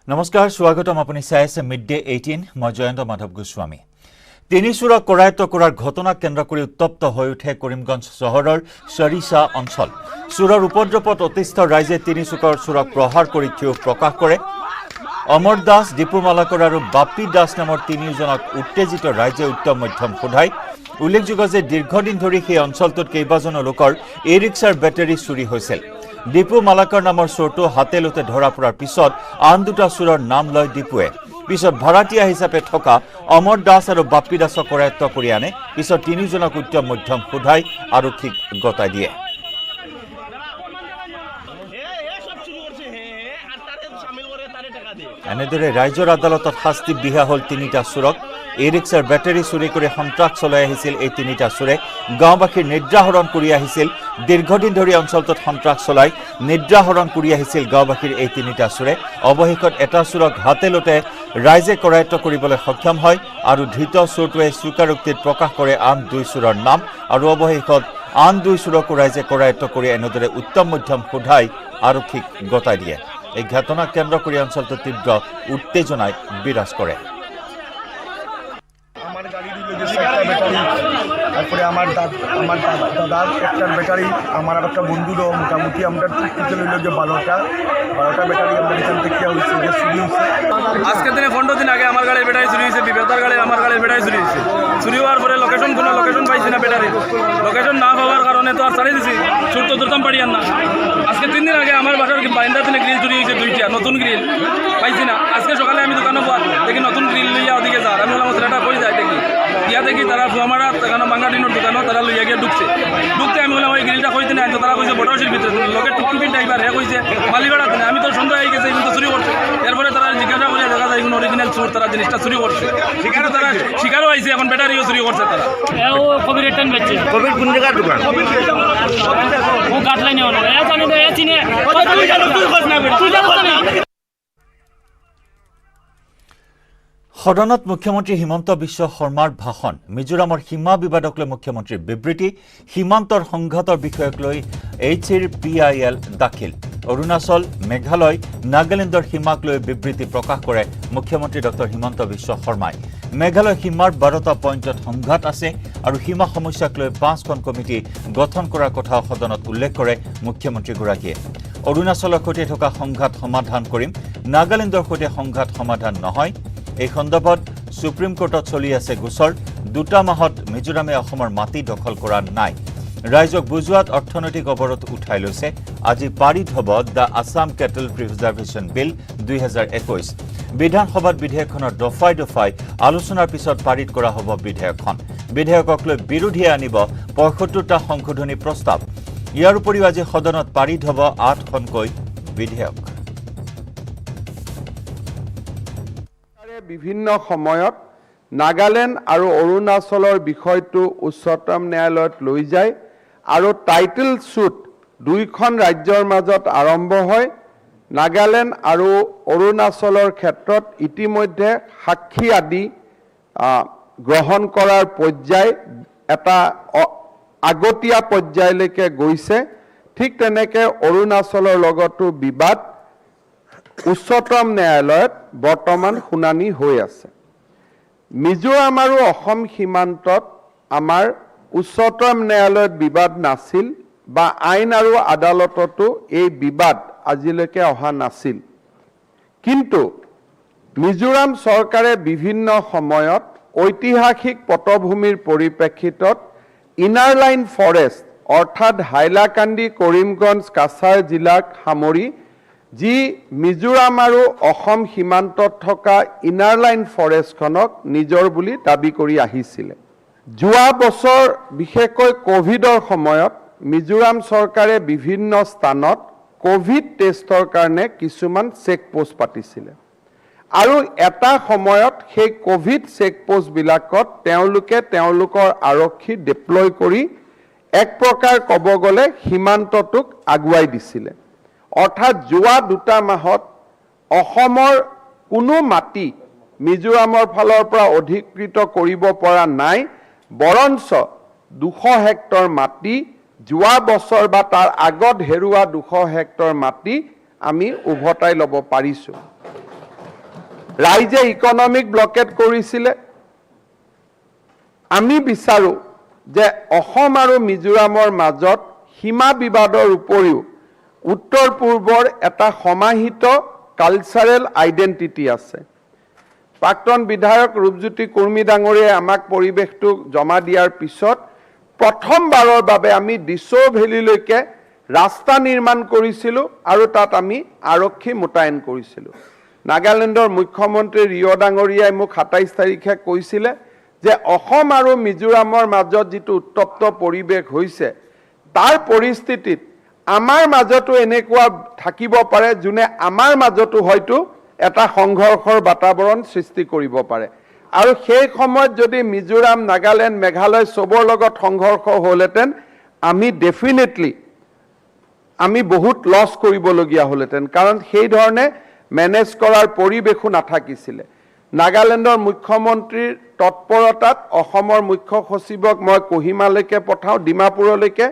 নমস্কাৰ স্বাগতম আপুনি চাই আছে মিড ডে 18 মই জয়ন্ত মাধৱ গোস্বামী তিনি চুৰক কৰায়ত্ব কৰাৰ ঘটনাক কেন্দ্ৰ কৰি উত্তপ্ত হৈ উঠে কৰিমগঞ্জ চহৰৰ সৰিসা অঞ্চল চুৰৰ উপদ্ৰৱত অতিষ্ঠ ৰাইজে তিনি চুৰক প্ৰহাৰ কৰি ক্ষোভ প্ৰকাশ কৰে অমৰ দাস দীপু মালাকৰ আৰু বাপ্পী দাস নামৰ তিনিজনক উত্তেজিত ৰাইজে উত্তম মধ্যম সোধাই উল্লেখযোগ্য যে দীৰ্ঘদিন ধৰি সেই অঞ্চলটোত কেইবাজনো লোকৰ ই-ৰিক্সাৰ বেটাৰী চুৰি হৈছিল দীপু মালাকৰ নামৰ চোৰটো হাতেলতে ধৰা পৰাৰ পিছত আন দুটা চুৰৰ নাম লয় দীপুৱে পিছত ভাড়াটিয়া হিচাপে থকা অমৰ দাস আৰু বাপ্পী দাসক কৰায়ত্ব কৰি আনে পিছত তিনিজনক উত্তম মধ্যম সোধাই আৰক্ষীক গতাই দিয়ে এনেদৰে ৰাইজৰ আদালতত শাস্তি বিহা হ'ল তিনিটা চুৰক ই-ৰিক্সাৰ বেটাৰী চুৰি কৰি সন্ত্ৰাস চলাই আহিছিল এই তিনিটা চুৰে গাঁওবাসীৰ নিদ্ৰাহৰণ কৰি আহিছিল দীৰ্ঘদিন ধৰি অঞ্চলটোত সন্ত্ৰাস চলাই নিদ্ৰাহৰণ কৰি আহিছিল গাঁওবাসীৰ এই তিনিটা চুৰে অৱশেষত এটা চুৰক হাতেলতে ৰাইজে কৰায়ত্ব কৰিবলৈ সক্ষম হয় আৰু ধৃত চোৰটোৱে স্বীকাৰোক্তিত প্ৰকাশ কৰে আন দুই চুৰৰ নাম আৰু অৱশেষত আন দুই চুৰকো ৰাইজে কৰায়ত্ব কৰি এনেদৰে উত্তম মধ্যম সোধাই আৰক্ষীক গতাই দিয়ে এই ঘটনাক কেন্দ্ৰ কৰি অঞ্চলটোত তীব্ৰ উত্তেজনাই বিৰাজ কৰে তারপরে আমার দাদার একটা ব্যাটারি আমার আর একটা বন্ধুরও মোটামুটি আমরা টোটাল হইল যে 12টা ব্যাটারি আমরা এখান থেকে হয়েছে যে চুরি হয়েছে আজকের দিনে 15 দিন আগে আমার গাড়ির ব্যাটারি চুরি হয়েছে বিবেতার গাড়ি আমার গাড়ির ব্যাটারি চুরি হয়েছে চুরি হওয়ার পরে কোনো লোকেশন পাইছি না ব্যাটারি লোকেশন না পাওয়ার কারণে তো আর ছাড়িয়ে দিছি চুর তো ধরতাম পারি না আজকে 3 দিন আগে আমার বাসার বাইন্দা দিনে গ্রিল চুরি হয়েছে দুইটা নতুন গ্রিল পাইছি না আজকে সকালে আমি দোকানে দেখি নতুন গ্রিল লইয়া ওদিকে যার আমি বললাম সেটা কই যায় দেখি ইয়া দেখি তারা ফুয়ামারা এখানে বাঙ্গাডিনোর দোকানও তারা লইয়া গিয়ে ঢুকতে আমি বললাম ওই গ্রিলটা কইতে না তারা কইছে বটাশির ভিতরে লোকের টুকটুকি ড্রাইভার হে কইছে মালিবাড়া দিনে আমি তো সন্দেহ হয়ে গেছে কিন্তু চুরি করছে এরপরে তারা জিজ্ঞাসা করে দেখা যায় এগুলো অরিজিনাল চোর তারা জিনিসটা চুরি করছে কিন্তু তারা শিকারও হয়েছে এখন ব্যাটারিও চুরি করছে তারা ও কবির রিটার্ন বেচছে কবির কোন জায়গার দোকান ও গাটলাইনে হলো এ জানি তো এ চিনে তুই জানো তুই কস না তুই জানো না সদনত মুখ্যমন্ত্ৰী হিমন্ত বিশ্ব শৰ্মাৰ ভাষণ মিজোৰামৰ সীমা বিবাদক লৈ মুখ্যমন্ত্ৰীৰ বিবৃতি সীমান্তৰ সংঘাতৰ বিষয়ক লৈ HRPIL দাখিল অৰুণাচল মেঘালয় নাগালেণ্ডৰ সীমাক লৈ বিবৃতি প্ৰকাশ কৰে মুখ্যমন্ত্ৰী ডক্টৰ হিমন্ত বিশ্ব শৰ্মাই মেঘালয় সীমাৰ 12টা পইণ্টত সংঘাত আছে আৰু সীমা সমস্যাক লৈ 5খন কমিটি গঠন কৰাৰ কথা সদনত উল্লেখ কৰে মুখ্যমন্ত্ৰীগৰাকীয়ে অৰুণাচলৰ সৈতে থকা সংঘাত সমাধান কৰিম নাগালেণ্ডৰ সৈতে সংঘাত সমাধান নহয় এই সন্দৰ্ভত সুপ্ৰিম কোৰ্টত চলি আছে গোচৰ দুটা মাহত মিজোৰামে অসমৰ মাটি দখল কৰা নাই ৰাইজক বুজোৱাত অৰ্থনৈতিক অৱৰোধ উঠাই লৈছে আজি পাৰিত হ'ব দ্য আছাম কেটল প্ৰিজাৰ্ভেশ্যন বিল 2021 বিধানসভাত বিধেয়কখনৰ দফাই দফাই আলোচনাৰ পিছত পাৰিত কৰা হ'ব বিধেয়কখন বিধেয়কক লৈ বিৰোধীয়ে আনিব ৭৫টা সংশোধনী প্ৰস্তাৱ ইয়াৰ উপৰিও আজি সদনত পাৰিত হ'ব ৮খনকৈ বিধেয়ক বিভিন্ন সময়ত নাগালেণ্ড আৰু অৰুণাচলৰ বিষয়টো উচ্চতম ন্যায়ালয়ত লৈ যায় আৰু টাইটেল সুট দুইখন ৰাজ্যৰ মাজত আৰম্ভ হয় নাগালেণ্ড আৰু অৰুণাচলৰ ক্ষেত্ৰত ইতিমধ্যে সাক্ষী আদি গ্ৰহণ কৰাৰ পৰ্যায় এটা আগতীয়া পৰ্যায়লৈকে গৈছে ঠিক তেনেকে অৰুণাচলৰ লগতো বিবাদ উচ্চতম ন্যায়ালয়ত বৰ্তমান শুনানি হৈ আছে মিজোৰাম আৰু অসম সীমান্তত আমাৰ উচ্চতম ন্যায়ালয়ত বিবাদ নাছিল বা আইন আৰু আদালততো এই বিবাদ আজিলৈকে অহা নাছিল কিন্তু মিজোৰাম চৰকাৰে বিভিন্ন সময়ত ঐতিহাসিক পটভূমিৰ পৰিপ্ৰেক্ষিতত ইনাৰ লাইন ফৰেষ্ট অৰ্থাৎ হাইলাকান্দি কৰিমগঞ্জ কাছাৰ জিলাক সামৰি যি মিজোৰাম আৰু অসম সীমান্তত থকা ইনাৰ লাইন ফৰেষ্টখনক নিজৰ বুলি দাবী কৰি আহিছিল যোৱা বছৰ বিশেষকৈ কোভিডৰ সময়ত মিজোৰাম চৰকাৰে বিভিন্ন স্থানত কোভিড টেষ্টৰ কাৰণে কিছুমান চেকপোষ্ট পাতিছিল আৰু এটা সময়ত সেই কোভিড চেকপোষ্টবিলাকত তেওঁলোকৰ আৰক্ষী ডিপ্লয় কৰি এক প্ৰকাৰ ক'ব গ'লে সীমান্তটোক আগুৱাই দিছিল অৰ্থাৎ যোৱা দুটা মাহত অসমৰ কোনো মাটি মিজোৰামৰ ফালৰ পৰা অধিকৃত কৰিব পৰা নাই বৰঞ্চ 200 হেক্টৰ মাটি যোৱা বছৰ বা তাৰ আগত হেৰুৱা 200 হেক্টৰ মাটি আমি উভতাই ল'ব পাৰিছো ৰাইজে ইকনমিক ব্লকেট কৰিছিলে আমি বিচাৰো যে অসম আৰু মিজোৰামৰ মাজত সীমা বিবাদৰ উপৰিও উত্তৰ পূৰ্বৰ এটা সমাহিত কালচাৰেল আইডেন্টিটি আছে প্ৰাক্তন বিধায়ক ৰূপজ্যোতি কুৰ্মী ডাঙৰীয়াই আমাক পৰিৱেশটো জমা দিয়াৰ পিছত প্ৰথমবাৰৰ বাবে আমি দিছৌ ভেলীলৈকে ৰাস্তা নিৰ্মাণ কৰিছিলোঁ আৰু তাত আমি আৰক্ষী মোতায়েন কৰিছিলোঁ নাগালেণ্ডৰ মুখ্যমন্ত্ৰী ৰিঅ' ডাঙৰীয়াই মোক 27 তাৰিখে কৈছিলে যে অসম আৰু মিজোৰামৰ মাজত যিটো উত্তপ্ত পৰিৱেশ হৈছে তাৰ পৰিস্থিতিত আমাৰ মাজতো এনেকুৱা থাকিব পাৰে যোনে আমাৰ মাজতো হয়তো এটা সংঘৰ্ষৰ বাতাবৰণ সৃষ্টি কৰিব পাৰে আৰু সেই সময়ত যদি মিজোৰাম নাগালেণ্ড মেঘালয় সবৰ লগত সংঘৰ্ষ হ'লহেঁতেন আমি ডেফিনেটলি আমি বহুত লছ কৰিবলগীয়া হ'লহেঁতেন কাৰণ সেই ধৰণে মেনেজ কৰাৰ পৰিৱেশো নাথাকিছিলে নাগালেণ্ডৰ মুখ্যমন্ত্ৰীৰ তৎপৰতাত অসমৰ মুখ্য সচিবক মই কোহিমালৈকে পঠাওঁ ডিমাপুৰলৈকে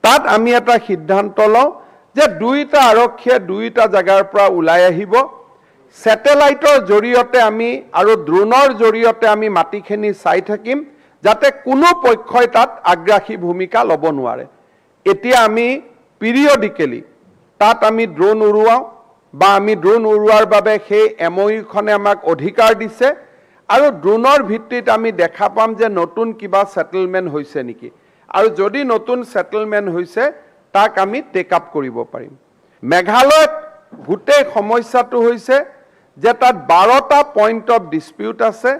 তাত আমি এটা সিদ্ধান্ত লওঁ যে দুইটা আৰক্ষীয়ে দুইটা জাগাৰ পৰা ওলাই আহিব স্যাটেলাইটৰ জৰিয়তে আমি আৰু ড্ৰোনৰ জৰিয়তে আমি মাটিখিনি চাই থাকিম যাতে কোনো পক্ষই তাত আগ্ৰাসী ভূমিকা ল'ব নোৱাৰে এতিয়া আমি পিৰিয়ডিকেলি তাত আমি ড্ৰোন উৰুৱাওঁ বা আমি ড্ৰোন উৰুৱাৰ বাবে সেই এমঅইউখনে আমাক অধিকাৰ দিছে আৰু ড্ৰোনৰ ভিত্তিত আমি দেখা পাম যে নতুন কিবা সেটেলমেন্ট হৈছে নেকি আৰু যদি নতুন সেটেলমেন্ট হৈছে তাক আমি টেক আপ কৰিব পাৰিম মেঘালয়ত গোটেই সমস্যাটো হৈছে যে তাত 12টা পইণ্ট অফ ডিসপিউট আছে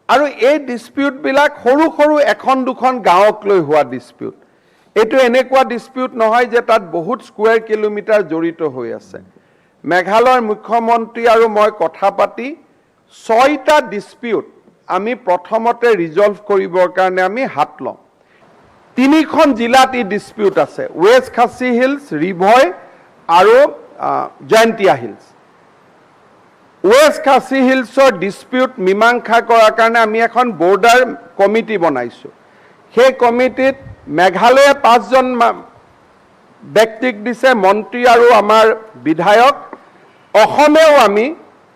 আৰু এই ডিসপিউটবিলাক সৰু সৰু এখন দুখন গাঁৱক লৈ হোৱা ডিসপিউট এটো এনেকুৱা ডিসপিউট নহয় যে তাত বহুত স্কয়াৰ কিলোমিটাৰ জড়িত হৈ আছে মেঘালয়ৰ মুখ্যমন্ত্ৰী আৰু মই কথা পাতি 6টা ডিসপিউট আমি প্ৰথমতে ৰিজলভ কৰিবৰ কাৰণে আমি হাত লওঁ 3খন জিলাত এই ডিসপিউট আছে ওয়েস্ট খাসী হিলছ ৰিভয় আৰু জয়ন্তিয়া হিলছ ওয়েস্ট খাসী হিলছৰ ডিসপিউট মীমাংসা কৰাৰ কাৰণে আমি এখন বৰ্ডাৰ কমিটি বনাইছো সেই কমিটিত মেঘালয়ে 5 জন ব্যক্তিক দিছে মন্ত্ৰী আৰু আমাৰ বিধায়ক অসমেও আমি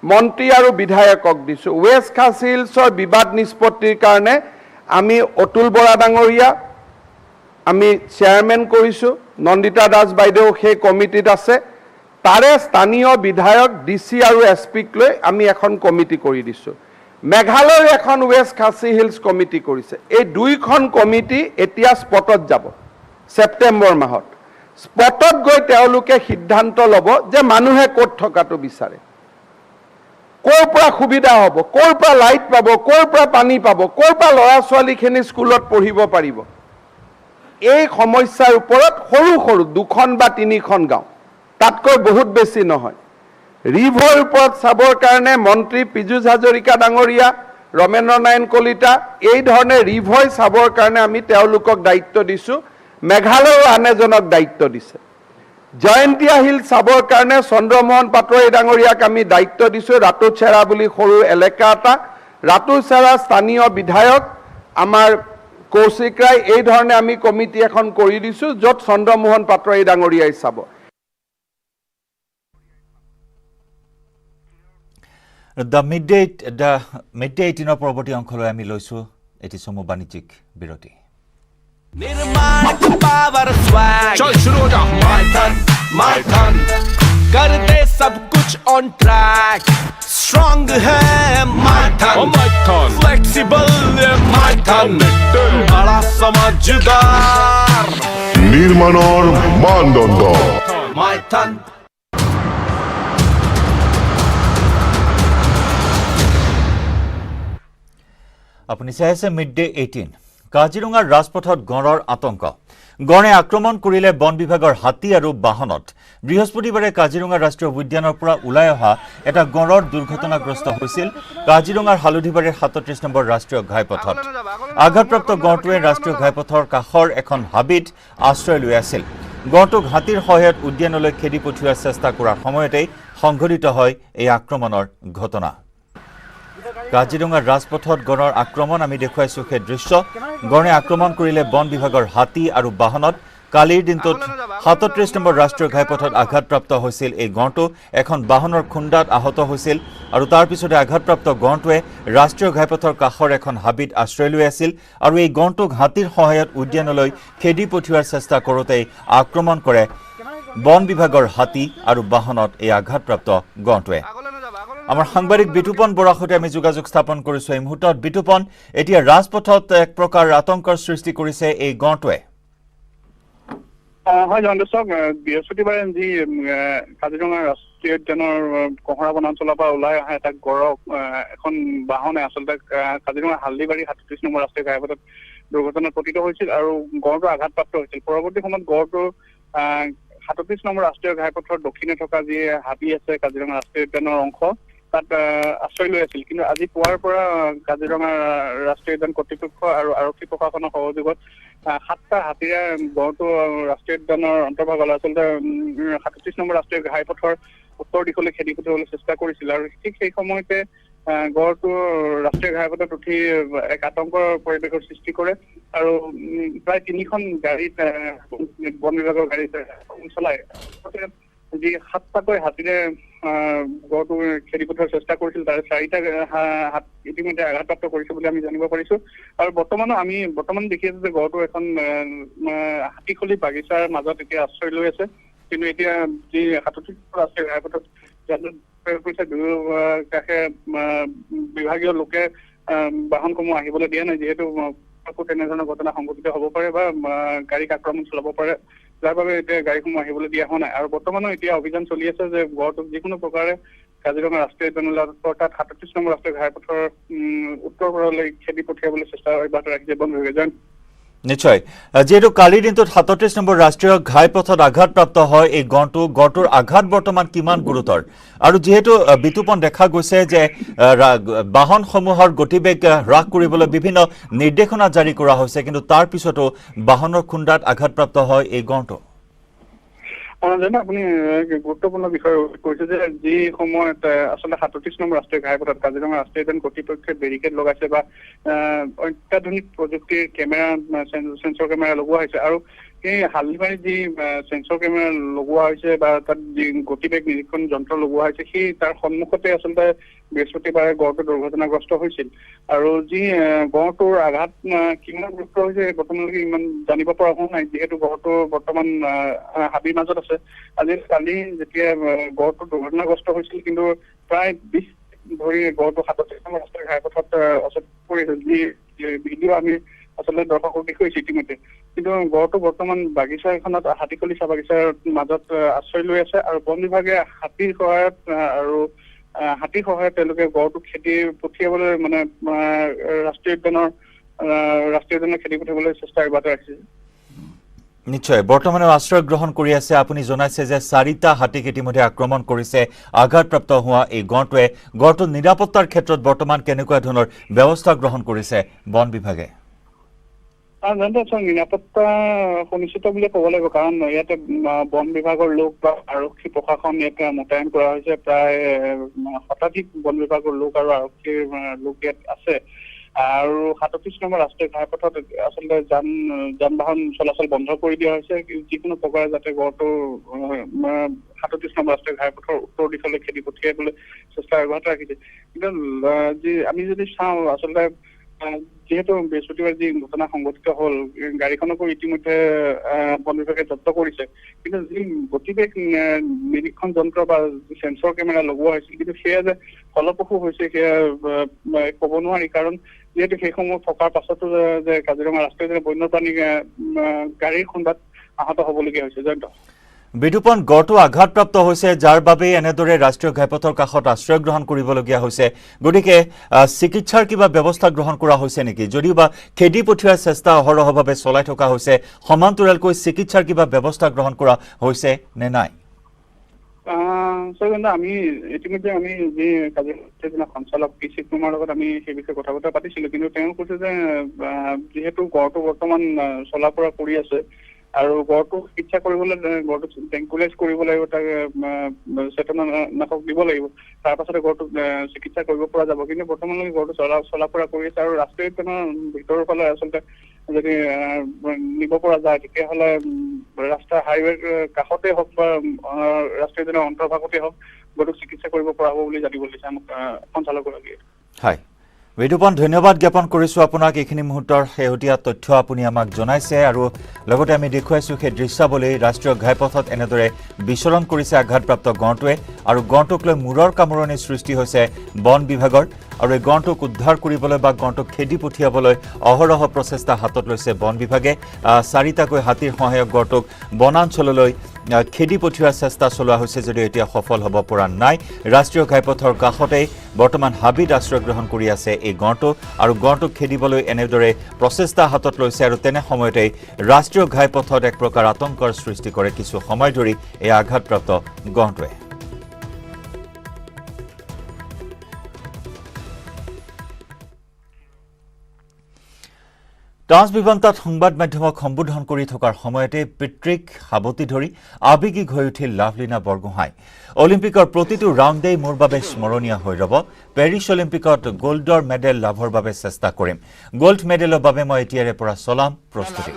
মন্ত্ৰী আৰু বিধায়কক দিছো ওয়েস্ট খাসী হিলছৰ বিবাদ নিষ্পত্তিৰ কাৰণে আমি অতুল বৰা ডাঙৰীয়া আমি চেয়াৰম্যান কৰিছো নন্দিতা দাস বাইদেউ সেই কমিটিত আছে তাৰে স্থানীয় বিধায়ক ডিসি আৰু এসপিক লৈ আমি এখন কমিটি কৰি দিছো মেঘালয়ৰ এখন ওয়েস্ট খাসী হিলছ কমিটি কৰিছে এই দুইখন কমিটি এতিয়া স্পটত যাব সেপ্টেম্বৰ মাহত স্পটত গৈ তেওঁলোকে সিদ্ধান্ত ল'ব যে মানুহে ক'ত থকাটো বিচাৰে ক'ৰ পৰা সুবিধা হ'ব ক'ৰ পৰা লাইট পাব ক'ৰ পৰা পানী পাব ক'ৰ পৰা ল'ৰা ছোৱালীখিনি স্কুলত পঢ়িব পাৰিব এই সমস্যাৰ ওপৰত সৰু সৰু দুখন বা তিনিখন গাঁও তাতকৈ বহুত বেছি নহয় ৰিভৰ ওপৰত চাবৰ কাৰণে মন্ত্ৰী পীযুষ হাজৰিকা ডাঙৰীয়া ৰমেন্দ্ৰ নাৰায়ণ কলিতা এই ধৰণে ৰিভয় চাবৰ কাৰণে আমি তেওঁলোকক দায়িত্ব দিছো মেঘালয়ৰ আন এজনক দায়িত্ব দিছে জয়ন্তিয়া হিল চাবৰ কাৰণে চন্দ্ৰমোহন পাটোৱাৰী ডাঙৰীয়াক আমি দায়িত্ব দিছো ৰাতুচেৰা বুলি সৰু এলেকা এটা ৰাতুচেৰা স্থানীয় বিধায়ক আমাৰ কৌশিক ৰায় এই ধৰণে আমি কমিটি এখন কৰি দিছো য'ত চন্দ্ৰমোহন পাটোৱাৰী ডাঙৰীয়াই চাব দ্য মিডডে 18 পৰৱৰ্তী অংশলৈ আমি লৈছো এটি সময় বাণিজ্যিক বিৰতি निर्माण का पावर स्वैग चल शुरू हो जा माइथन कर दे सब कुछ ऑन ट्रैक स्ट्रांग है माइथन फ्लेक्सिबल माइथन बड़ा समझदार निर्माणर मानदंड माइथन আপুনি চাই আছে মিডডে 18 কাজিৰঙাৰ ৰাজপথত গঁড়ৰ আতংক গঁড়ে আক্ৰমণ কৰিলে বন বিভাগৰ হাতী আৰু বাহনত বৃহস্পতিবাৰে কাজিৰঙা ৰাষ্ট্ৰীয় উদ্যানৰ পৰা ওলাই অহা এটা গঁড়ৰ দুৰ্ঘটনাগ্ৰস্ত হৈছিল কাজিৰঙাৰ হালধিবাৰীৰ 37 নম্বৰ ৰাষ্ট্ৰীয় ঘাইপথত আঘাতপ্ৰাপ্ত গঁড়টোৱে ৰাষ্ট্ৰীয় ঘাইপথৰ কাষৰ এখন হাবিত আশ্ৰয় লৈ আছিল গঁড়টোক হাতীৰ সহায়ত উদ্যানলৈ খেদি পঠিওৱাৰ চেষ্টা কৰাৰ সময়তেই সংঘটিত হয় এই আক্ৰমণৰ ঘটনা কাজিৰঙাৰ ৰাজপথত গঁড়ৰ আক্ৰমণ আমি দেখুৱাইছো সেই দৃশ্য গঁড়ে আক্ৰমণ কৰিলে বন বিভাগৰ হাতী আৰু বাহনত কালিৰ দিনটোত 37 নম্বৰ ৰাষ্ট্ৰীয় ঘাইপথত আঘাতপ্ৰাপ্ত হৈছিল এই গড়টো এখন বাহনৰ খুন্দাত আহত হৈছিল আৰু তাৰ পিছতে আঘাতপ্ৰাপ্ত গড়টোৱে ৰাষ্ট্ৰীয় ঘাইপথৰ কাষৰ এখন হাবিত আশ্ৰয় লৈ আছিল আৰু এই গড়টোক হাতীৰ সহায়ত উদ্যানলৈ খেদি পঠিওৱাৰ চেষ্টা কৰোঁতে আক্ৰমণ কৰে বন বিভাগৰ হাতী আৰু বাহনত এই আঘাতপ্ৰাপ্ত গড়টোৱে আমাৰ সাংবাদিক বিতুপন বৰাৰ সৈতে আমি যোগাযোগ স্থাপন কৰিছো এই মুহূৰ্তত বিতুপন এতিয়া ৰাজপথত এক প্ৰকাৰ আতংকৰ সৃষ্টি কৰিছে এই গড়টোৱে হয় জয়ন্ত চাওক বৃহস্পতিবাৰে যি কাজিৰঙা ৰাষ্ট্ৰীয় উদ্যানৰ কহৰা বনাঞ্চলৰ পৰা ওলাই অহা এটা গড়ক এখন বাহনে আচলতে কাজিৰঙা হালদিবাৰী 37 নম্বৰ ৰাষ্ট্ৰীয় ঘাইপথত দুৰ্ঘটনাত পতিত হৈছিল আৰু গড়টো আঘাতপ্ৰাপ্ত হৈছিল পৰৱৰ্তী সময়ত গড়টো 37 নম্বৰ ৰাষ্ট্ৰীয় ঘাইপথৰ দক্ষিণে থকা যি হাবি আছে কাজিৰঙা ৰাষ্ট্ৰীয় উদ্যানৰ অংশ তাত আশ্ৰয় লৈ আছিল কিন্তু আজি পুৱাৰ পৰা কাজিৰঙা ৰাষ্ট্ৰীয় উদ্যান কৰ্তৃপক্ষ আৰু আৰক্ষী প্ৰশাসনৰ সহযোগত 7টা হাতীৰে গড়টো ৰাষ্ট্ৰীয় উদ্যানৰ অন্তৰ্ভাগলৈ আচলতে 37 নম্বৰ ৰাষ্ট্ৰীয় ঘাইপথৰ উত্তৰ দিশলৈ খেদি পঠিয়াবলৈ চেষ্টা কৰিছিল আৰু ঠিক সেই সময়তে গড়টো ৰাষ্ট্ৰীয় ঘাইপথত উঠি এক আতংকৰ পৰিৱেশৰ সৃষ্টি কৰে আৰু প্ৰায় 3খন গাড়ীত বন বিভাগৰ গাড়ীত চলাই যি 7টাকৈ হাতীৰে গড়টো খেদি পঠিওৱাৰ চেষ্টা কৰিছিল তাৰে 4টা ইতিমধ্যে আঘাতপ্ৰাপ্ত কৰিছে বুলি আমি জানিব পাৰিছো আৰু বৰ্তমান দেখি আছো যে গড়টো এখন হাতীখলি বাগিচাৰ মাজত এতিয়া আশ্ৰয় লৈ আছে কিন্তু এতিয়া যি 37 ৰাষ্ট্ৰীয় ঘাইপথত দুয়ো কাষে বিভাগীয় লোকে বাহনসমূহ আহিবলৈ দিয়া নাই যিহেতু তেনেধৰণৰ ঘটনা সংঘটিত হ'ব পাৰে বা গাড়ীক আক্ৰমণ চলাব পাৰে যাৰ বাবে এতিয়া গাড়ীসমূহ আহিবলৈ দিয়া হোৱা নাই আৰু বৰ্তমানো এতিয়া অভিযান চলি আছে যে গড়টোক যিকোনো প্ৰকাৰে কাজিৰঙা ৰাষ্ট্ৰীয় উদ্যানলৈ অৰ্থাৎ 37 নম্বৰ ৰাষ্ট্ৰীয় ঘাইপথৰ উত্তৰ পাৰলৈ খেদি পঠিয়াবলৈ চেষ্টা অব্যাহত ৰাখিছে বন বিভাগে নিশ্চয় যেহেতু কালিৰ দিনটোত 37 নম্বৰ ৰাষ্ট্ৰীয় ঘাইপথত আঘাতপ্ৰাপ্ত হয় এই গড়টোৰ আঘাত বৰ্তমান কিমান গুৰুতৰ আৰু যেহেতু বিতুপন দেখা গৈছে যে বাহনসমূহৰ গতিবেগ হ্ৰাস কৰিবলৈ বিভিন্ন নিৰ্দেশনা জাৰি কৰা হৈছে কিন্তু তাৰ পিছতো বাহনৰ খুন্দাত আঘাতপ্ৰাপ্ত হয় এই গড়টো জানো আপুনি গুৰুত্বপূৰ্ণ বিষয় কৈছে যে যি সময়ত আচলতে 37 নম্বৰ ৰাষ্ট্ৰীয় ঘাইপথত কাজিৰঙা ৰাষ্ট্ৰীয় উদ্যান কৰ্তৃপক্ষই বেৰিকেড লগাইছে বা অত্যাধুনিক প্ৰযুক্তিৰ কেমেৰা সেন্সৰ কেমেৰা লগোৱা হৈছে আৰু এই হালদিবাৰীত যি সেন্সৰ কেমেৰা লগোৱা হৈছে বা তাত যি গতিবেগ নিৰীক্ষণ যন্ত্ৰ লগোৱা হৈছে সেই তাৰ সন্মুখতে আচলতে বৃহস্পতিবাৰে গড়টো দুৰ্ঘটনাগ্ৰস্ত হৈছিল আৰু যি গড়টোৰ আঘাত কিমান গুৰুতৰ হৈছে বৰ্তমানলৈকে ইমান জানিব পৰা হোৱা নাই যিহেতু গড়টো বৰ্তমান হাবিৰ মাজত আছে কালি যেতিয়া গড়টো দুৰ্ঘটনাগ্ৰস্ত হৈছিল কিন্তু প্ৰায় 20 ধৰি গড়টো 37 নম্বৰ ৰাষ্ট্ৰীয় ঘাইপথত অচেতন পৰিছিল যি ভিডিঅ' আমি আচলতে দৰ্শকক দেখুৱাইছে ইতিমধ্যে কিন্তু গড়টো বৰ্তমান বাগিচা এখনত হাতীখলি চাহ বাগিচাৰ মাজত আশ্ৰয় লৈ আছে আৰু বন বিভাগে হাতীৰ সহায়ত তেওঁলোকে গড়টোক খেদি পঠিয়াবলৈ মানে ৰাষ্ট্ৰীয় উদ্যানৰ খেদি পঠিয়াবলৈ চেষ্টা অব্যাহত ৰাখিছে নিশ্চয় বৰ্তমানে আশ্ৰয় গ্ৰহণ কৰি আছে আপুনি জনাইছে যে 4টা হাতীক ইতিমধ্যে আক্ৰমণ কৰিছে আঘাতপ্ৰাপ্ত হোৱা এই গড়টোৱে গড়টোৰ নিৰাপত্তাৰ ক্ষেত্ৰত বৰ্তমান কেনেকুৱা ধৰণৰ ব্যৱস্থা গ্ৰহণ কৰিছে বন বিভাগে নিৰাপত্তা সুনিশ্চিত বুলি ক'ব লাগিব কাৰণ ইয়াতে বন বিভাগৰ লোক বা আৰক্ষী প্ৰশাসন ইয়াতে মোতায়েন কৰা হৈছে প্ৰায় শতাধিক বন বিভাগৰ লোক আৰু আৰক্ষীৰ লোক ইয়াত আছে আৰু 37 নম্বৰ ৰাষ্ট্ৰীয় ঘাইপথত আচলতে যান বাহন চলাচল বন্ধ কৰি দিয়া হৈছে যিকোনো প্ৰকাৰে যাতে গড়টো 37 নম্বৰ ৰাষ্ট্ৰীয় ঘাইপথৰ উত্তৰ দিশলৈ খেদি পঠিয়াবলৈ চেষ্টা অব্যাহত ৰাখিছে কিন্তু আমি যদি চাওঁ আচলতে যিহেতু বৃহস্পতিবাৰে যি ঘটনা সংঘটিত হ'ল গাড়ীখনকো ইতিমধ্যে বন বিভাগে জব্দ কৰিছে কিন্তু যি গতিবেগ নিৰীক্ষণ যন্ত্ৰ বা সেন্সৰ কেমেৰা লগোৱা হৈছিল কিন্তু সেয়া যে ফলপ্ৰসূ হৈছে সেয়া ক'ব নোৱাৰি কাৰণ যিহেতু সেইসমূহ থকাৰ পাছতো যে কাজিৰঙা ৰাষ্ট্ৰীয় উদ্যানৰ বন্যপ্ৰাণী গাড়ীৰ খুন্দাত আহত হ'বলগীয়া হৈছে জয়ন্ত বিতুপন গড়টো আঘাতপ্ৰাপ্ত হৈছে যাৰ বাবে এনেদৰে ৰাষ্ট্ৰীয় ঘাইপথৰ কাষত আশ্ৰয় গ্ৰহণ কৰিবলগীয়া হৈছে গতিকে চিকিৎসাৰ কিবা ব্যৱস্থা গ্ৰহণ কৰা হৈছে নেকি যদিও বা খেদি পঠিওৱাৰ চেষ্টা অহৰহভাৱে চলাই থকা হৈছে সমান্তৰালকৈ চিকিৎসাৰ কিবা ব্যৱস্থা গ্ৰহণ কৰা হৈছে নে নাই আমি ইতিমধ্যে আমি যি কাজিৰঙা সঞ্চালক পিচি কুমাৰ লগত আমি সেই বিষয়ে কথা বতৰা পাতিছিলো কিন্তু তেওঁ কৈছে যে যিহেতু গড়টো বৰ্তমান চলা ফুৰা কৰি আছে আৰু গড়টো চিকিৎসা কৰিবলৈ গড়টো ট্ৰেংকুলাইজ কৰিব লাগিব তাক চেতনানাশক দিব লাগিব তাৰ পাছতে গড়টো চিকিৎসা কৰিব পৰা যাব কিন্তু বৰ্তমানলৈকে গড়টো চলা ফুৰা কৰি আছে আৰু ৰাষ্ট্ৰীয় উদ্যানৰ ভিতৰৰ ফালে আচলতে যদি নিব পৰা যায় তেতিয়াহ'লে ৰাস্তা হাইৱেৰ কাষতে হওক বা ৰাষ্ট্ৰীয় উদ্যানৰ অন্তৰ্ভাগতে হওক গৰুক চিকিৎসা কৰিব পৰা হ'ব বুলি জানিব দিছে আমাক সঞ্চালকগৰাকীয়ে। হয়, বিদুপন ধন্যবাদ জ্ঞাপন কৰিছোঁ আপোনাক। এইখিনি মুহূৰ্তৰ শেহতীয়া তথ্য আপুনি আমাক জনাইছে আৰু লগতে আমি দেখুৱাইছোঁ সেই দৃশ্যাৱলী ৰাষ্ট্ৰীয় ঘাইপথত এনেদৰে বিচৰণ কৰিছে আঘাতপ্ৰাপ্ত গঁড়টোৱে আৰু গঁড়টোক লৈ মূৰৰ কামোৰণিৰ সৃষ্টি হৈছে বন বিভাগৰ আৰু এই গঁড়টোক উদ্ধাৰ কৰিবলৈ বা গঁড়টোক খেদি পঠিয়াবলৈ অহৰহ প্ৰচেষ্টা হাতত লৈছে বন বিভাগে। 4টাকৈ হাতীৰ সহায়ক গঁড়টোক বনাঞ্চললৈ খেদি পঠিওৱাৰ চেষ্টা চলোৱা হৈছে যদিও এতিয়া সফল হ'ব পৰা নাই। ৰাষ্ট্ৰীয় ঘাইপথৰ কাষতেই বৰ্তমান হাবিত আশ্ৰয় গ্ৰহণ কৰি আছে এই গঁড়টো আৰু গঁড়টোক খেদিবলৈ এনেদৰে প্ৰচেষ্টা হাতত লৈছে আৰু তেনে সময়তেই ৰাষ্ট্ৰীয় ঘাইপথত এক প্ৰকাৰ আতংকৰ সৃষ্টি কৰে কিছু সময় ধৰি এই আঘাতপ্ৰাপ্ত গঁড়টোৱে। ট্ৰান্সবিভান্তাত সংবাদ মাধ্যমক সম্বোধন কৰি থকাৰ সময়তে পিতৃক সাৱটি ধৰি আৱেগিক হৈ উঠিল লাভলীনা বৰগোহাঁই। অলিম্পিকৰ প্ৰতিটো ৰাউণ্ডেই মোৰ বাবে স্মৰণীয় হৈ ৰ'ব। পেৰিছ অলিম্পিকত গোল্ডৰ মেডেল লাভৰ বাবে চেষ্টা কৰিম। গোল্ড মেডেলৰ বাবে মই এতিয়াৰে পৰা চলাম প্ৰস্তুতি।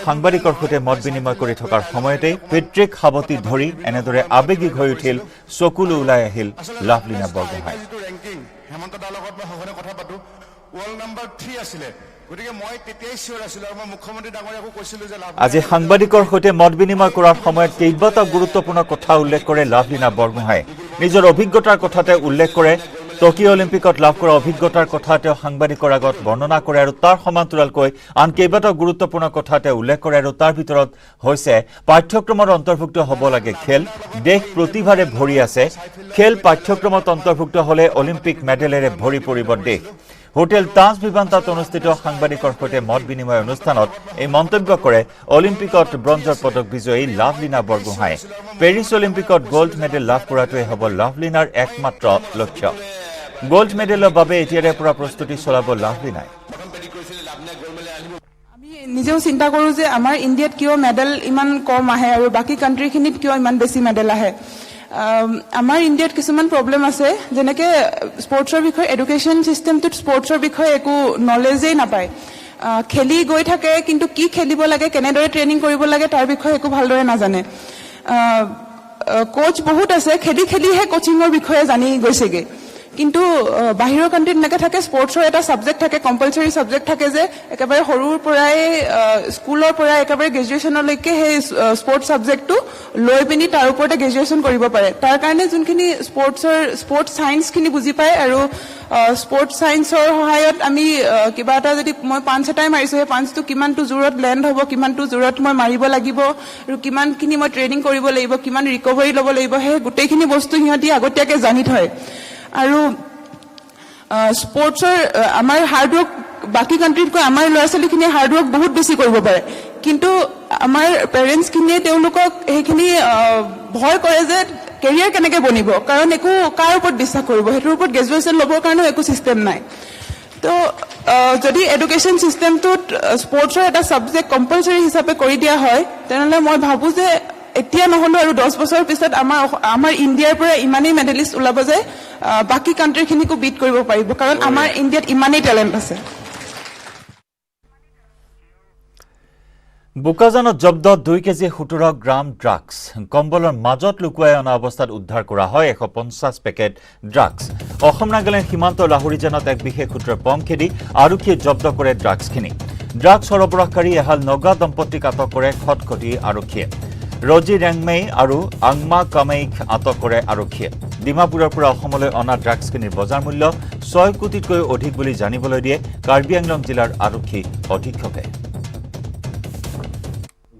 সাংবাদিকৰ সৈতে মত বিনিময় কৰি থকাৰ সময়তে পিতৃক সাৱটি ধৰি এনেদৰে আৱেগিক হৈ উঠিল, চকুলো ওলাই আহিল লাভলীনা বৰগোহাঁই। আজি সাংবাদিকৰ সৈতে মত বিনিময় কৰাৰ সময়ত কেইবাটাও গুৰুত্বপূৰ্ণ কথা উল্লেখ কৰে লাভলীনা বৰগোহাঁই। নিজৰ অভিজ্ঞতাৰ কথাতে উল্লেখ কৰে, টকিঅ' অলিম্পিকত লাভ কৰা অভিজ্ঞতাৰ কথা তেওঁ সাংবাদিকৰ আগত বৰ্ণনা কৰে আৰু তাৰ সমান্তৰালকৈ আন কেইবাটাও গুৰুত্বপূৰ্ণ কথা তেওঁ উল্লেখ কৰে আৰু তাৰ ভিতৰত হৈছে পাঠ্যক্ৰমত অন্তৰ্ভুক্ত হ'ব লাগে খেল। দেশ প্ৰতিভাৰে ভৰি আছে, খেল পাঠ্যক্ৰমত অন্তৰ্ভুক্ত হ'লে অলিম্পিক মেডেলেৰে ভৰি পৰিব দেশ। হোটেল তাজ ভিভান্তাত অনুষ্ঠিত সাংবাদিকৰ সৈতে মত বিনিময় অনুষ্ঠানত এই মন্তব্য কৰে অলিম্পিকত ব্ৰঞ্জৰ পদক বিজয়ী লাভলীনা বৰগোহাঁই। পেৰিছ অলিম্পিকত গ'ল্ড মেডেল লাভ কৰাটোৱে হ'ব লাভলীনাৰ একমাত্ৰ লক্ষ্য। গ'ল্ড মেডেলৰ বাবে এতিয়াৰে পৰা প্ৰস্তুতি চলাব লাভলীনাই। আমি নিজেও চিন্তা কৰোঁ যে আমাৰ ইণ্ডিয়াত কিয় মেডেল ইমান কম আহে আৰু বাকী কাণ্ট্ৰিখিনিত কিয় ইমান বেছি মেডেল আহে। আমাৰ ইণ্ডিয়াত কিছুমান প্ৰব্লেম আছে, যেনেকৈ স্পৰ্টছৰ বিষয়ে এডুকেশ্যন চিষ্টেমটোত স্পৰ্টছৰ বিষয়ে একো নলেজেই নাপায়। খেলি গৈ থাকে কিন্তু কি খেলিব লাগে, কেনেদৰে ট্ৰেইনিং কৰিব লাগে তাৰ বিষয়ে একো ভালদৰে নাজানে। কোচ বহুত আছে, খেলি খেলিহে কোচিঙৰ বিষয়ে জানি গৈছেগৈ। কিন্তু বাহিৰৰ কাণ্ট্ৰিত এনেকৈ থাকে, স্পৰ্টছৰ এটা ছাবজেক্ট থাকে, কম্পালচৰি ছাবজেক্ট থাকে যে একেবাৰে সৰুৰ পৰাই স্কুলৰ পৰাই একেবাৰে গ্ৰেজুৱেশ্যনলৈকে সেই স্পৰ্টছ ছাবজেক্টটো লৈ পিনি তাৰ ওপৰতে গ্ৰেজুৱেশ্যন কৰিব পাৰে। তাৰ কাৰণে যোনখিনি স্পৰ্টছ ছায়েন্সখিনি বুজি পায় আৰু স্পৰ্টছ ছায়েন্সৰ সহায়ত আমি কিবা এটা যদি মই পাঞ্চ এটাই মাৰিছোঁ, সেই পাঞ্চটো কিমানটো জোৰত লেণ্ড হ'ব, কিমানটো জোৰত মই মাৰিব লাগিব আৰু কিমানখিনি মই ট্ৰেইনিং কৰিব লাগিব, কিমান ৰিকভাৰী ল'ব লাগিব, সেই গোটেইখিনি বস্তু সিহঁতি আগতীয়াকৈ জানি থয়। আৰু স্পৰ্টছৰ আমাৰ হাৰ্ডৱৰ্ক বাকী কাণ্ট্ৰিতকৈ আমাৰ ল'ৰা ছোৱালীখিনিয়ে হাৰ্ডৱৰ্ক বহুত বেছি কৰিব পাৰে, কিন্তু আমাৰ পেৰেণ্টছখিনিয়ে তেওঁলোকক সেইখিনি ভয় কৰে যে কেৰিয়াৰ কেনেকৈ বনিব, কাৰণ একো কাৰ ওপৰত বিশ্বাস কৰিব, সেইটোৰ ওপৰত গ্ৰেজুৱেশ্যন ল'বৰ কাৰণেও একো ছিষ্টেম নাই। তো যদি এডুকেশ্যন ছিষ্টেমটোত স্পৰ্টছৰ এটা ছাবজেক্ট কম্পালচৰি হিচাপে কৰি দিয়া হয়, তেনেহ'লে মই ভাবোঁ যে এতিয়া নহ'লেও আৰু 10 বছৰৰ পিছত আমাৰ ইণ্ডিয়াৰ পৰা ইমানেই মেডেলিষ্ট ওলাব যে বাকী কাণ্ট্ৰিখিনিকো বিট কৰিব পাৰিব, কাৰণ আমাৰ ইণ্ডিয়াত ইমানেই টেলেণ্ট আছে। বোকাজানত জব্দ 2 কেজি 17 গ্ৰাম ড্ৰাগছ। কম্বলৰ মাজত লুকুৱাই অনা অৱস্থাত উদ্ধাৰ কৰা হয় 150 পেকেট ড্ৰাগছ। অসম নাগালেণ্ড সীমান্ত লাহৰিজানত এক বিশেষ সূত্ৰৰ পম খেদি আৰক্ষীয়ে জব্দ কৰে ড্ৰাগছখিনি। ড্ৰাগছ সৰবৰাহকাৰী এহাল নগা দম্পতীক আটক কৰে খটখটি আৰক্ষীয়ে। ৰজি ৰেংমেই আৰু আংমা কামেইক আটক কৰে আৰক্ষীয়ে। ডিমাপুৰৰ পৰা অসমলৈ অনা ড্ৰাগছখিনিৰ বজাৰ মূল্য 6 কোটিতকৈ অধিক বুলি জানিবলৈ দিয়ে কাৰ্বি আংলং জিলাৰ আৰক্ষী অধীক্ষকে।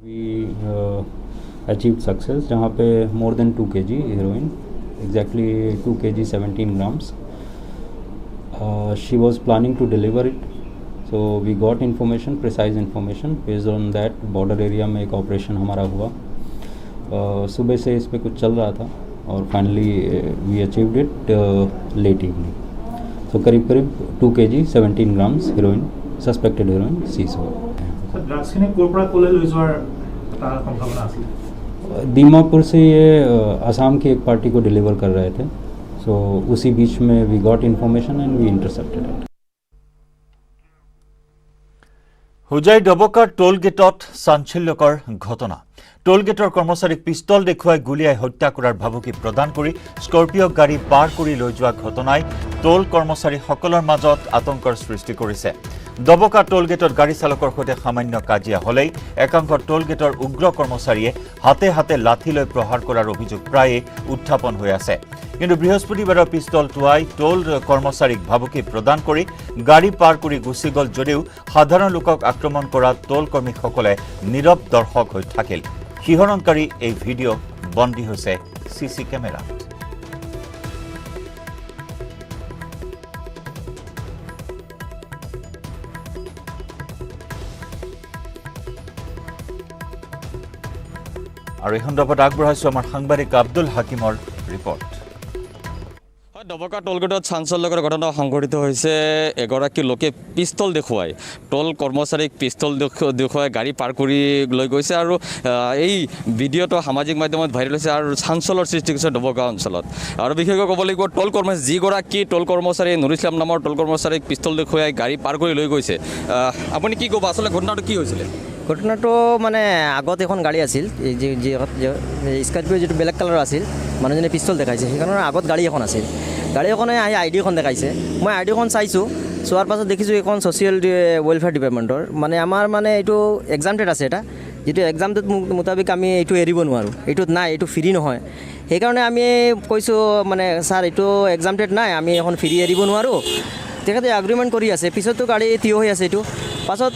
We achieved success जहाँ पे more than 2 kg heroin, exactly 2 kg 17 grams. She was planning to deliver it, so we got information, precise information. Based on that, border area में एक operation हमारा हुआ. सुबह से इस पे कुछ चल रहा था और finally we achieved it late evening. So करीब 2 kg 17 grams heroin, suspected heroin seize हुआ. दीमापुर से ये असम की एक पार्टी को डिलीवर कर रहे थे, सो उसी बीच में we got information and we intercepted it. Hojai ডবকাৰ টোল গেটত চাঞ্চল্যকৰ ঘটনা টোল গেটৰ কৰ্মচাৰীক পিষ্টল দেখুৱাই গুলিয়াই হত্যা কৰাৰ ভাবুকি প্ৰদান কৰি স্কৰ্পিঅ গাড়ী পাৰ কৰি লৈ যোৱা ঘটনাই টোল কৰ্মচাৰীসকলৰ মাজত আতংকৰ সৃষ্টি কৰিছে ডবকা টোল গেটত গাড়ী চালকৰ সৈতে সামান্য কাজিয়া হলেই একাংশ টোল গেটৰ উগ্ৰ কৰ্মচাৰীয়ে হাতে হাতে লাঠি লৈ প্ৰহাৰ কৰাৰ অভিযোগ প্ৰায়ে উত্থাপন হৈ আছে কিন্তু বৃহস্পতিবাৰৰ পিষ্টল টুৱাই টোল কৰ্মচাৰীক ভাবুকি প্ৰদান কৰি গাড়ী পাৰ কৰি গুচি গ'ল যদিও সাধাৰণ লোকক আক্ৰমণ কৰা টোল কৰ্মীসকলে নীৰৱ দৰ্শক হৈ থাকিল শিহৰণকাৰী এই ভিডিঅ' বন্দী হৈছে চিচি কেমেৰাত আৰু এই সন্দৰ্ভত আগবঢ়াইছো আমাৰ সাংবাদিক আব্দুল হাকিমৰ ৰিপৰ্ট ডবকা টোলগেটত চাঞ্চল্যকৰ ঘটনা সংঘটিত হৈছে এগৰাকী লোকে পিষ্টল দেখুৱাই টোল কৰ্মচাৰীক পিষ্টল দেখুৱাই গাড়ী পাৰ কৰি লৈ গৈছে আৰু এই ভিডিঅ'টো সামাজিক মাধ্যমত ভাইৰেল হৈছে আৰু চাঞ্চল্যৰ সৃষ্টি কৰিছে ডবকা অঞ্চলত আৰু বিশেষকৈ ক'ব লাগিব টোল কৰ্মচাৰী যিগৰাকী টোল কৰ্মচাৰী নুৰ ইছলাম নামৰ টোল কৰ্মচাৰীক পিষ্টল দেখুৱাই গাড়ী পাৰ কৰি লৈ গৈছে আপুনি কি ক'ব আচলতে ঘটনাটো কি হৈছিলে ঘটনাটো মানে আগত এখন গাড়ী আছিল যি স্কৰ্পিঅ' যিটো ব্লেক কালাৰ আছিল মানুহজনে পিষ্টল দেখাইছে সেইকাৰণে আগত গাড়ী এখন আছিল গাড়ী এখনে আহি আই ডিখন দেখাইছে মই আই ডিখন চাইছোঁ চোৱাৰ পাছত দেখিছোঁ এইখন ছ'চিয়েল ৱেলফেয়াৰ ডিপাৰ্টমেণ্টৰ মানে আমাৰ মানে এইটো এক্সামটেড আছে এটা যিটো এক্সামটেড মোতাবিক আমি এইটো এৰিব নোৱাৰোঁ এইটোত নাই এইটো ফ্ৰী নহয় সেইকাৰণে আমি কৈছোঁ মানে ছাৰ এইটো এক্সামটেড নাই আমি এখন ফ্ৰী এৰিব নোৱাৰোঁ তেখেতে এগ্ৰিমেণ্ট কৰি আছে পিছততো গাড়ী থিয় হৈ আছে এইটো পাছত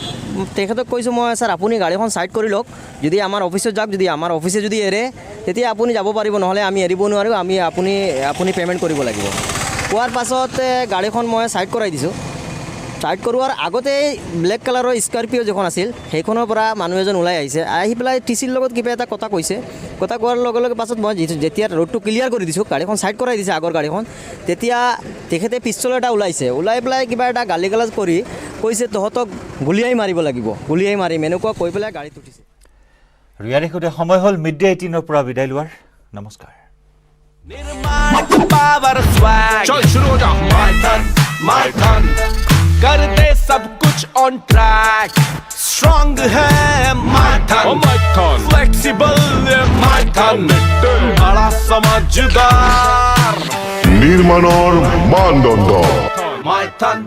তেখেতক কৈছোঁ মই ছাৰ আপুনি গাড়ীখন ছাইড কৰি লওক যদি আমাৰ অফিচত যাওক যদি আমাৰ অফিচে যদি এৰে তেতিয়া আপুনি যাব পাৰিব নহ'লে আমি এৰিব নোৱাৰোঁ আপুনি পে'মেণ্ট কৰিব লাগিব কোৱাৰ পাছত গাড়ীখন মই ছাইড কৰাই দিছোঁ ছাইড কৰোৱাৰ আগতে ব্লেক কালাৰৰ স্কৰ্পিঅ' যিখন আছিল সেইখনৰ পৰা মানুহ এজন ওলাই আহিছে আহি পেলাই টি চিৰ লগত কিবা এটা কথা কৈছে কথা কোৱাৰ লগে লগে পাছত মই যেতিয়া ৰোডটো ক্লিয়াৰ কৰি দিছোঁ গাড়ীখন ছাইড কৰাই দিছে আগৰ গাড়ীখন তেতিয়া তেখেতে পিষ্টল এটা ওলাই পেলাই কিবা এটা গালি গালাজ কৰি কৈছে তহঁতক গুলিয়াই মাৰিব লাগিব গুলিয়াই মাৰিম এনেকুৱা কৈ পেলাই গাড়ীত উঠিছে ৰিয়াৰ সৈতে সময় হ'ল মিড ডে 18 পৰা বিদায় লোৱাৰ নমস্কাৰ निर्माण का पावर स्वैग चल शुरू हो जा my ton कर दे सब कुछ ऑन ट्रैक स्ट्रांग है my ton flexible my ton बड़ा समझदार নিৰ্মাণৰ মানদণ্ড my ton